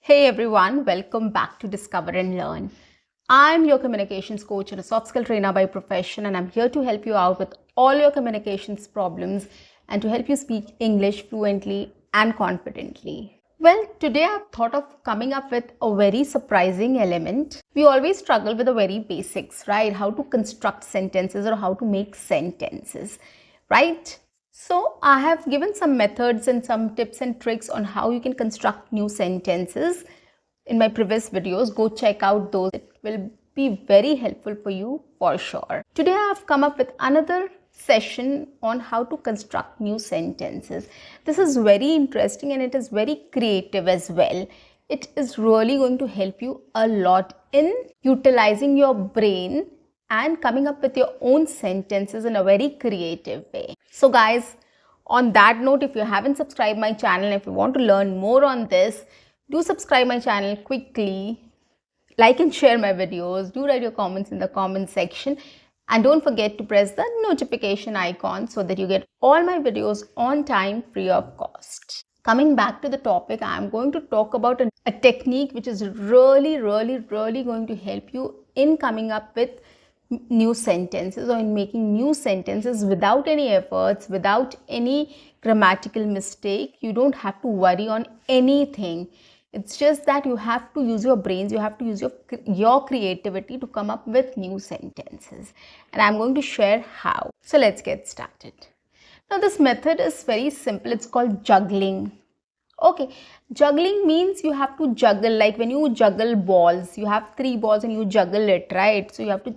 Hey everyone, welcome back to Discover and Learn. I'm your communications coach and a soft skill trainer by profession, and I'm here to help you out with all your communications problems and to help you speak English fluently and confidently. Well, today I've thought of coming up with a very surprising element. We always struggle with the very basics, right? How to construct sentences or how to make sentences, right? So I have given some methods and some tips and tricks on how you can construct new sentences in my previous videos. Go check out those. It will be very helpful for you for sure. Today I have come up with another session on how to construct new sentences. This is very interesting and it is very creative as well. It is really going to help you a lot in utilizing your brain and coming up with your own sentences in a very creative way. So guys, on that note, if you haven't subscribed my channel, if you want to learn more on this, do subscribe my channel quickly, like and share my videos, do write your comments in the comment section, and don't forget to press the notification icon so that you get all my videos on time, free of cost. Coming back to the topic, I'm going to talk about a technique which is really going to help you in coming up with new sentences or in making new sentences without any efforts, without any grammatical mistake. You don't have to worry on anything. It's just that you have to use your brains, you have to use your creativity to come up with new sentences. And I'm going to share how. So let's get started. Now this method is very simple. It's called juggling. Okay, juggling means you have to juggle, like when you juggle balls, you have 3 balls and you juggle it, right? So you have to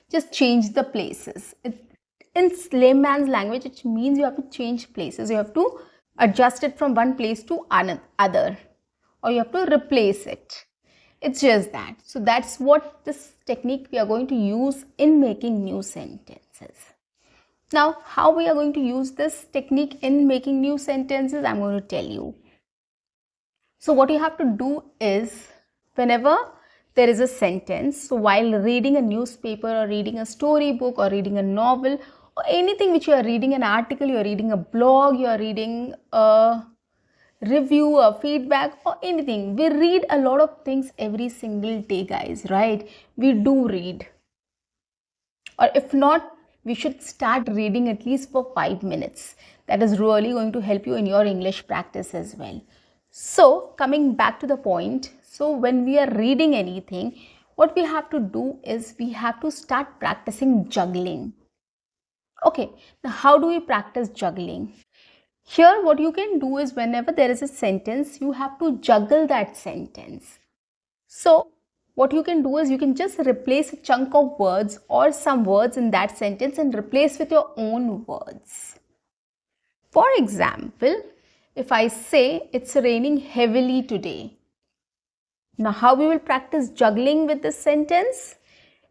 just change the places. In layman's language, it means you have to change places. You have to adjust it from one place to another, or you have to replace it. It's just that. So that's what this technique we are going to use in making new sentences. Now, how we are going to use this technique in making new sentences, I'm going to tell you. So what you have to do is, whenever there is a sentence, so while reading a newspaper or reading a storybook or reading a novel or anything which you are reading, an article, you are reading a blog, you are reading a review or feedback or anything, we read a lot of things every single day, guys, right? We do read, or if not, we should start reading at least for 5 minutes. That is really going to help you in your English practice as well. So coming back to the point, so when we are reading anything, what we have to do is we have to start practicing juggling. Okay, now how do we practice juggling? Here what you can do is, whenever there is a sentence, you have to juggle that sentence. So what you can do is you can just replace a chunk of words or some words in that sentence and replace with your own words. For example, if I say it's raining heavily today. Now how we will practice juggling with this sentence?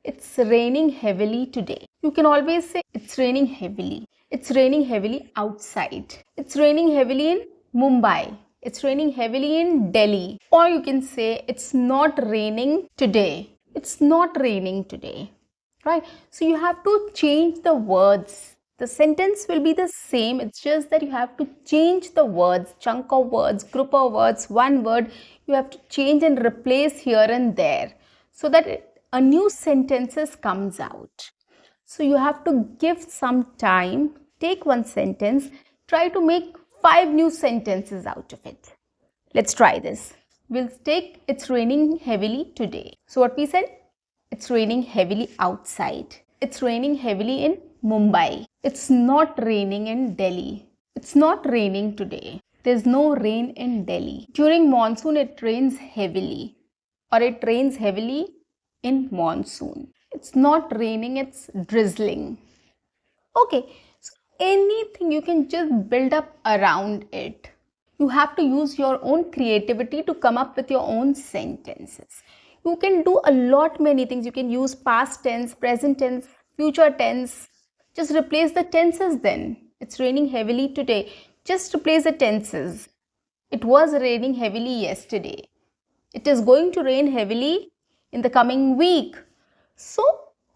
It's raining heavily today. You can always say it's raining heavily. It's raining heavily outside. It's raining heavily in Mumbai. It's raining heavily in Delhi. Or you can say it's not raining today. It's not raining today. Right? So you have to change the words. The sentence will be the same. It's just that you have to change the words, chunk of words, group of words, one word. You have to change and replace here and there so that a new sentences comes out. So you have to give some time, take one sentence, try to make 5 new sentences out of it. Let's try this. We'll take it's raining heavily today. So what we said? It's raining heavily outside. It's raining heavily in Mumbai. It's not raining in Delhi. It's not raining today. There's no rain in Delhi. During monsoon, it rains heavily, or it rains heavily in monsoon. It's not raining, it's drizzling. Okay, so anything you can just build up around it. You have to use your own creativity to come up with your own sentences. You can do a lot many things. You can use past tense, present tense, future tense. Just replace the tenses then. It's raining heavily today. Just replace the tenses. It was raining heavily yesterday. It is going to rain heavily in the coming week. So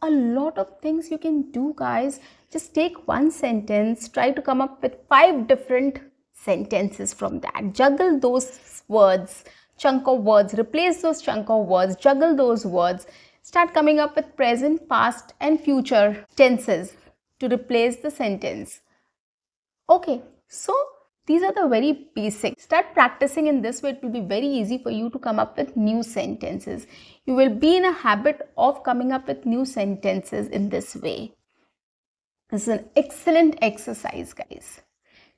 a lot of things you can do, guys. Just take one sentence, try to come up with 5 different sentences from that. Juggle those words chunk of words, replace those chunk of words, juggle those words, start coming up with present, past and future tenses to replace the sentence. Okay, so these are the very basic. Start practicing in this way. It will be very easy for you to come up with new sentences. You will be in a habit of coming up with new sentences in this way. This is an excellent exercise, guys.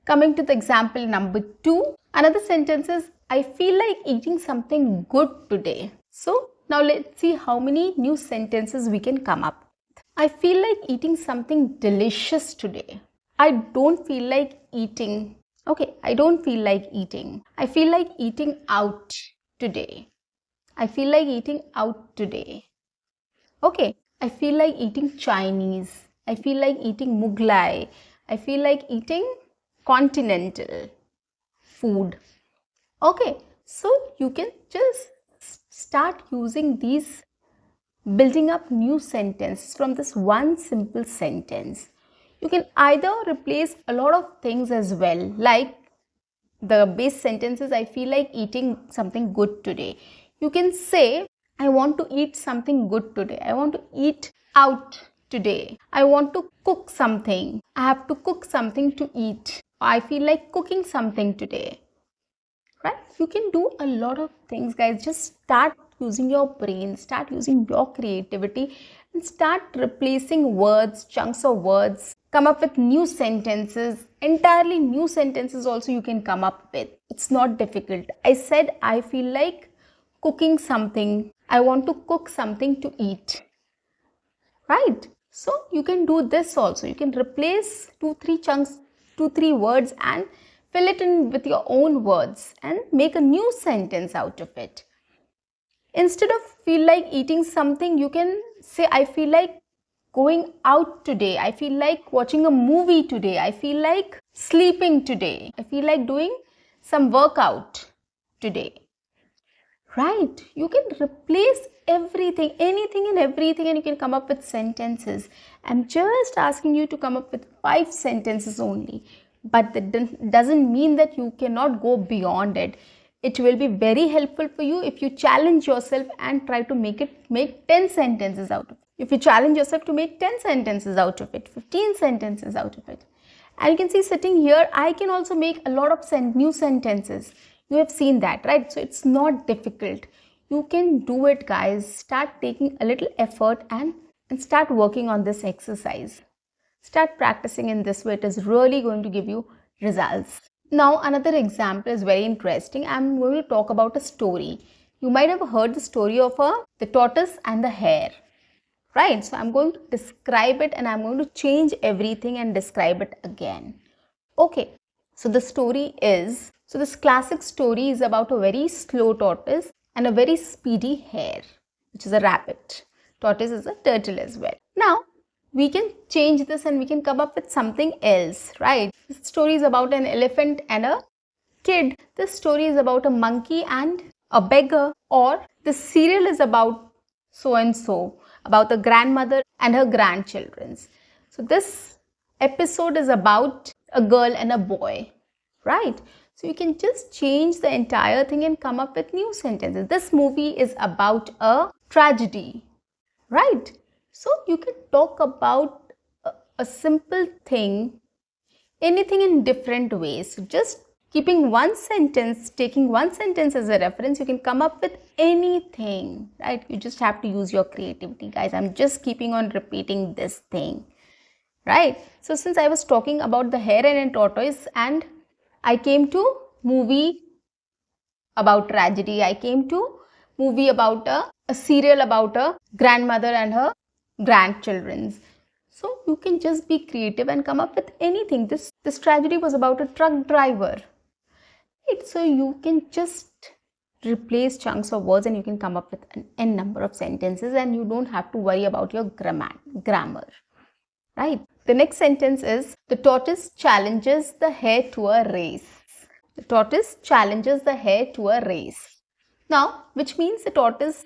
Coming to the example number 2, another sentence is, I feel like eating something good today. So now let's see how many new sentences we can come up with. I feel like eating something delicious today. I don't feel like eating. Okay, I don't feel like eating. I feel like eating out today. I feel like eating out today. Okay, I feel like eating Chinese. I feel like eating Mughlai. I feel like eating continental food. Okay, so you can just start using these, building up new sentences from this one simple sentence. You can either replace a lot of things as well, like the base sentences, I feel like eating something good today. You can say, I want to eat something good today. I want to eat out today. I want to cook something. I have to cook something to eat. I feel like cooking something today. Right? You can do a lot of things, guys. Just start using your brain, start using your creativity and start replacing words, chunks of words. Come up with new sentences, entirely new sentences also you can come up with. It's not difficult. I said, I feel like cooking something. I want to cook something to eat. Right? So you can do this also. You can replace 2-3 chunks, 2-3 words and fill it in with your own words and make a new sentence out of it. Instead of feel like eating something, you can say, I feel like going out today. I feel like watching a movie today. I feel like sleeping today. I feel like doing some workout today. Right? You can replace everything, anything and everything, and you can come up with sentences. I'm just asking you to come up with 5 sentences only. But that doesn't mean that you cannot go beyond it. It will be very helpful for you if you challenge yourself and try to make 10 sentences out of it. If you challenge yourself to make 10 sentences out of it, 15 sentences out of it. And you can see sitting here, I can also make a lot of new sentences. You have seen that, right? So it's not difficult. You can do it, guys. Start taking a little effort and start working on this exercise. Start practicing in this way. It is really going to give you results. Now, another example is very interesting. I'm going to talk about a story. You might have heard the story of the tortoise and the hare. Right? So I'm going to describe it and I'm going to change everything and describe it again. Okay. So the story is, so this classic story is about a very slow tortoise and a very speedy hare, which is a rabbit. Tortoise is a turtle as well. Now, we can change this and we can come up with something else, right? This story is about an elephant and a kid. This story is about a monkey and a beggar. Or the serial is about so and so, about the grandmother and her grandchildren. So this episode is about a girl and a boy, right? So you can just change the entire thing and come up with new sentences. This movie is about a tragedy, right? So you can talk about a simple thing, anything in different ways. So just keeping one sentence, taking one sentence as a reference, you can come up with anything, right? You just have to use your creativity, guys. I'm just keeping on repeating this thing, right? So since I was talking about the hare and tortoise and I came to movie about tragedy, I came to movie about a serial about a grandmother and her grandchildren. So you can just be creative and come up with anything. This tragedy was about a truck driver. Right? So you can just replace chunks of words and you can come up with an n number of sentences and you don't have to worry about your grammar. Right? The next sentence is, the tortoise challenges the hare to a race. The tortoise challenges the hare to a race. Now, which means the tortoise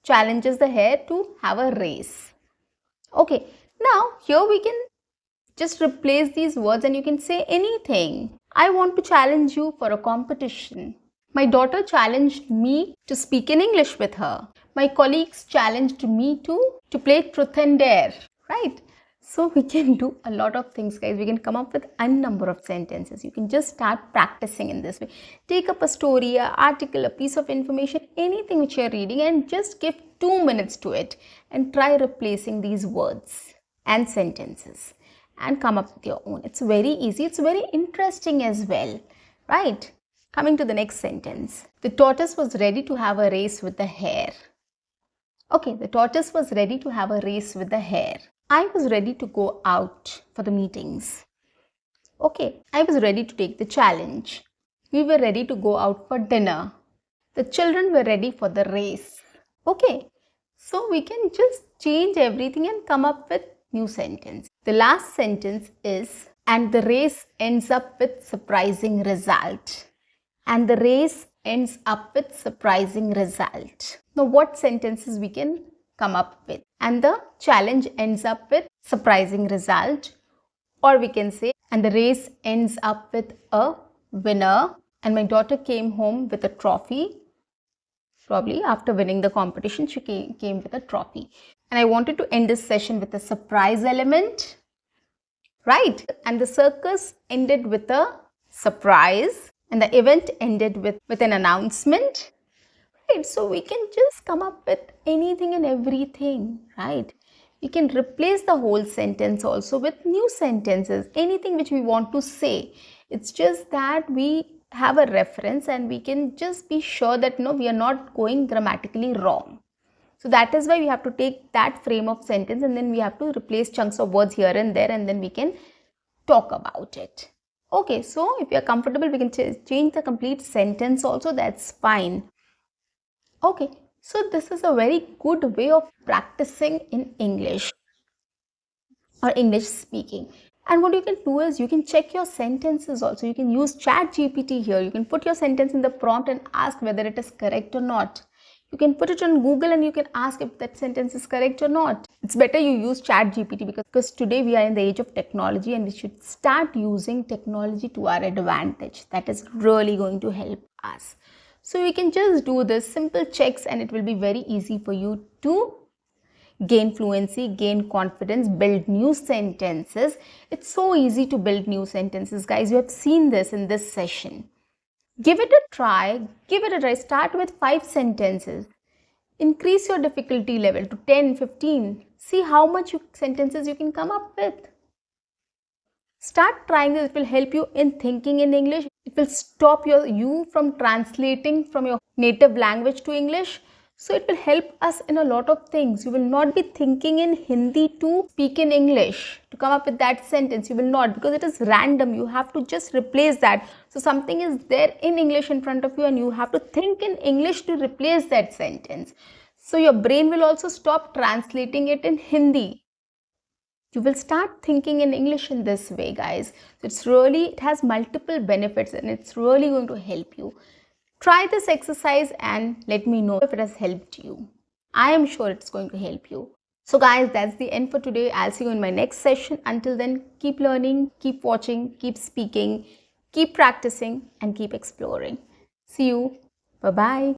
challenges the hare to have a race. Okay, now here we can just replace these words and you can say anything. I want to challenge you for a competition. My daughter challenged me to speak in English with her. My colleagues challenged me to play truth and dare, right? So we can do a lot of things, guys. We can come up with a number of sentences. You can just start practicing in this way. Take up a story, an article, a piece of information, anything which you're reading, and just give 2 minutes to it and try replacing these words and sentences and come up with your own. It's very easy. It's very interesting as well, right? Coming to the next sentence. The tortoise was ready to have a race with the hare. Okay, the tortoise was ready to have a race with the hare. I was ready to go out for the meetings. Okay, I was ready to take the challenge. We were ready to go out for dinner. The children were ready for the race. Okay, so we can just change everything and come up with new sentence. The last sentence is, and the race ends up with surprising result. And the race ends up with surprising result. Now what sentences we can come up with? And the challenge ends up with surprising result, or we can say, and the race ends up with a winner, and my daughter came home with a trophy. Probably after winning the competition, she came with a trophy. And I wanted to end this session with a surprise element, right? And the circus ended with a surprise, and the event ended with an announcement, right? So we can just come up with anything and everything, right? We can replace the whole sentence also with new sentences, anything which we want to say. It's just that we have a reference and we can just be sure that no, we are not going grammatically wrong. So that is why we have to take that frame of sentence and then we have to replace chunks of words here and there, and then we can talk about it. Okay, so if you are comfortable, we can change the complete sentence also, that's fine. Okay, so this is a very good way of practicing in English or English speaking. And what you can do is you can check your sentences also. You can use ChatGPT here. You can put your sentence in the prompt and ask whether it is correct or not. You can put it on Google and you can ask if that sentence is correct or not. It's better you use ChatGPT because today we are in the age of technology and we should start using technology to our advantage. That is really going to help us. So you can just do this simple checks and it will be very easy for you to gain fluency, gain confidence, build new sentences. It's so easy to build new sentences, guys. You have seen this in this session. Give it a try. Start with 5 sentences. Increase your difficulty level to 10, 15. See how much sentences you can come up with. Start trying this. It will help you in thinking in English. It will stop you from translating from your native language to English. So it will help us in a lot of things. You will not be thinking in Hindi to speak in English, to come up with that sentence. You will not, because it is random. You have to just replace that. So something is there in English in front of you and you have to think in English to replace that sentence. So your brain will also stop translating it in Hindi. You will start thinking in English in this way, guys. It has multiple benefits and it's really going to help you. Try this exercise and let me know if it has helped you. I am sure it's going to help you. So guys, that's the end for today. I'll see you in my next session. Until then, keep learning, keep watching, keep speaking, keep practicing and keep exploring. See you. Bye-bye.